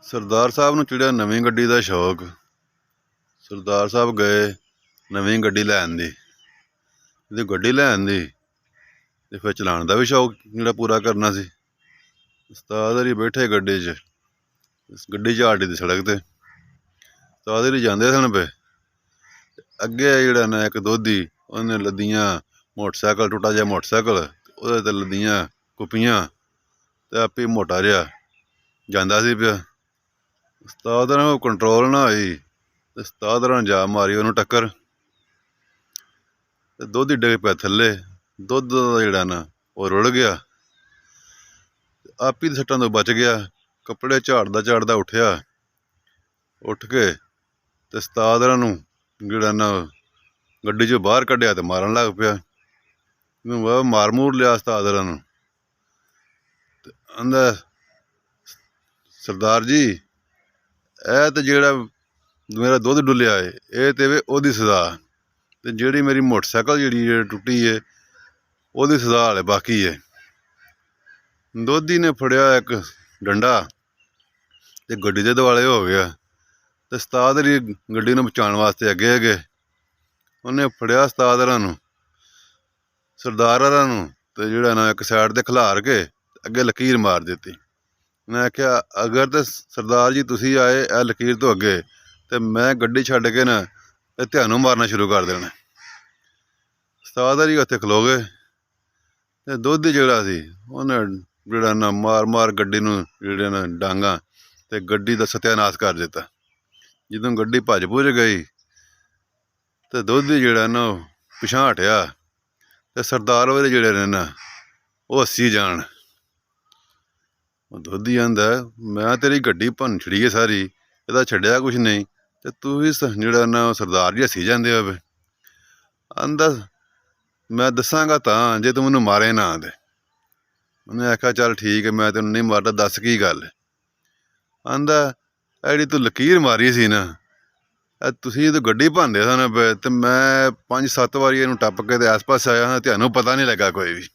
ਸਰਦਾਰ ਸਾਹਿਬ ਨੂੰ ਚੜਿਆ ਨਵੀਂ ਗੱਡੀ ਦਾ ਸ਼ੌਕ। ਸਰਦਾਰ ਸਾਹਿਬ ਗਏ ਨਵੀਂ ਗੱਡੀ ਲੈਣ ਦੀ। ਜੇ ਗੱਡੀ ਲੈਣ ਦੀ ਤੇ ਫਿਰ ਚਲਾਉਣ ਦਾ ਵੀ ਸ਼ੌਕ ਜਿਹੜਾ ਪੂਰਾ ਕਰਨਾ ਸੀ। ਉਸਤਾਦ ਹਰੀ ਬੈਠੇ ਗੱਡੀ 'ਚ, ਗੱਡੀ ਝਾੜੀ ਦੀ ਸੜਕ ਤੇ। ਉਸਤਾਦ ਹਰੀ ਜਾਂਦੇ ਸਨ ਪਏ, ਅੱਗੇ ਜਿਹੜਾ ਨਾ ਇੱਕ ਦੋਧੀ ਉਹਨੇ ਲੱਦੀਆਂ ਮੋਟਰਸਾਈਕਲ, ਟੁੱਟਾ ਜਿਹਾ ਮੋਟਰਸਾਈਕਲ, ਉਹਦੇ ਤੇ ਲੱਦੀਆਂ ਕੁੱਪੀਆਂ ਤੇ ਆਪੇ ਮੋਟਾ ਜਿਹਾ ਜਾਂਦਾ ਸੀ ਪਿਆ। ਉਸਤਾਦ ਨਾਲ ਕੰਟਰੋਲ ਨਾ ਹੋਈ ਤੇ ਉਸਤਾਦ ਨਾਲ ਜਾ ਮਾਰੀ ਉਹਨੂੰ ਟੱਕਰ ਤੇ ਦੁੱਧ ਹੀ ਡਿੱਗ ਪਿਆ ਥੱਲੇ। ਦੁੱਧ ਦਾ ਜਿਹੜਾ ਨਾ ਉਹ ਰੁੜ ਗਿਆ, ਆਪੀ ਸੱਟਾਂ ਤੋਂ ਬਚ ਗਿਆ। ਕੱਪੜੇ ਝਾੜਦਾ ਝਾੜਦਾ ਉੱਠਿਆ, ਉੱਠ ਕੇ ਤੇ ਉਸਤਾਦ ਨੂੰ ਜਿਹੜਾ ਨਾ ਗੱਡੀ 'ਚੋਂ ਬਾਹਰ ਕੱਢਿਆ ਤੇ ਮਾਰਨ ਲੱਗ ਪਿਆ। ਇਹਨੂੰ ਮਾਰ ਮੂਰ ਲਿਆ ਉਸਤਾਦ ਨੂੰ ਤੇ ਕਹਿੰਦਾ, ਸਰਦਾਰ ਜੀ ਇਹ ਤੇ ਜਿਹੜਾ ਮੇਰਾ ਦੁੱਧ ਡੁੱਲਿਆ ਏ ਇਹ ਤੇ ਵੇ ਉਹਦੀ ਸਜ਼ਾ, ਤੇ ਜਿਹੜੀ ਮੇਰੀ ਮੋਟਰਸਾਈਕਲ ਜਿਹੜੀ ਟੁੱਟੀ ਏ ਉਹਦੀ ਸਜ਼ਾ ਹਾਲੇ ਬਾਕੀ ਏ। ਦੋਧੀ ਨੇ ਫੜਿਆ ਇੱਕ ਡੰਡਾ ਤੇ ਗੱਡੀ ਦੇ ਦੁਆਲੇ ਹੋ ਗਿਆ ਤੇ ਉਸਤਾਦ ਦੀ ਗੱਡੀ ਨੂੰ ਬਚਾਉਣ ਵਾਸਤੇ ਅੱਗੇ ਉਹਨੇ ਫੜਿਆ ਉਸਤਾਦ ਨੂੰ, ਸਰਦਾਰ ਨੂੰ, ਤੇ ਜਿਹੜਾ ਨਾ ਇੱਕ ਸਾਈਡ ਤੇ ਖਿਲਾਰ ਕੇ ਅੱਗੇ ਲਕੀਰ ਮਾਰ ਦਿੱਤੀ। ਮੈਂ ਆਖਿਆ, ਅਗਰ ਤੇ ਸਰਦਾਰ ਜੀ ਤੁਸੀਂ ਆਏ ਇਹ ਲਕੀਰ ਤੋਂ ਅੱਗੇ ਤੇ ਮੈਂ ਗੱਡੀ ਛੱਡ ਕੇ ਨਾ ਇਹ ਤੁਹਾਨੂੰ ਮਾਰਨਾ ਸ਼ੁਰੂ ਕਰ ਦੇਣਾ। ਉਸਤਾਦ ਜੀ ਉੱਥੇ ਖਲੋ ਗਏ ਤੇ ਦੋਧੀ ਜਿਹੜਾ ਸੀ ਉਹਨੇ ਜਿਹੜਾ ਨਾ ਮਾਰ ਗੱਡੀ ਨੂੰ ਜਿਹੜੇ ਨਾ ਡਾਂਗਾ ਤੇ ਗੱਡੀ ਦਾ ਸਤਿਆਨਾਸ਼ ਕਰ ਦਿੱਤਾ। ਜਦੋਂ ਗੱਡੀ ਭੱਜ ਭੁੱਜ ਗਈ ਤੇ ਦੋਧੀ ਜਿਹੜਾ ਨਾ ਪਿਛਾਂਹ ਹਟਿਆ ਤੇ ਸਰਦਾਰ ਉਹਦੇ ਜਿਹੜੇ ਨੇ ਨਾ ਉਹ ਹੱਸੀ ਜਾਣ। ਉਹ ਦੋਧੀ ਆਂਦਾ, ਮੈਂ ਤੇਰੀ ਗੱਡੀ ਭੰਨ ਛੜੀ ਹੈ ਸਾਰੀ, ਇਹਦਾ ਛੱਡਿਆ ਕੁਛ ਨਹੀਂ ਤੇ ਤੂੰ ਵੀ ਜਿਹੜਾ ਨਾ ਸਰਦਾਰ ਜੀ ਹੱਸੀ ਜਾਂਦੇ ਹੋਵੇ। ਆਂਦਾ, ਮੈਂ ਦੱਸਾਂਗਾ ਤਾਂ ਜੇ ਤੂੰ ਮੈਨੂੰ ਮਾਰੇ ਨਾ ਤੇ। ਉਹਨੇ ਆਖਿਆ, ਚੱਲ ਠੀਕ ਹੈ ਮੈਂ ਤੈਨੂੰ ਨਹੀਂ ਮਾਰਦਾ, ਦੱਸ ਕੀ ਗੱਲ। ਆਂਦਾ, ਇਹ ਜਿਹੜੀ ਤੂੰ ਲਕੀਰ ਮਾਰੀ ਸੀ ਨਾ ਇਹ ਤੁਸੀਂ ਜਦੋਂ ਗੱਡੀ ਭੰਨਦੇ ਸਨ ਤੇ ਮੈਂ 5-7 ਵਾਰੀ ਇਹਨੂੰ ਟੱਪ ਕੇ ਤੇ ਆਸ ਪਾਸ ਆਇਆ, ਤੁਹਾਨੂੰ ਪਤਾ ਨਹੀਂ ਲੱਗਾ ਕੋਈ ਵੀ।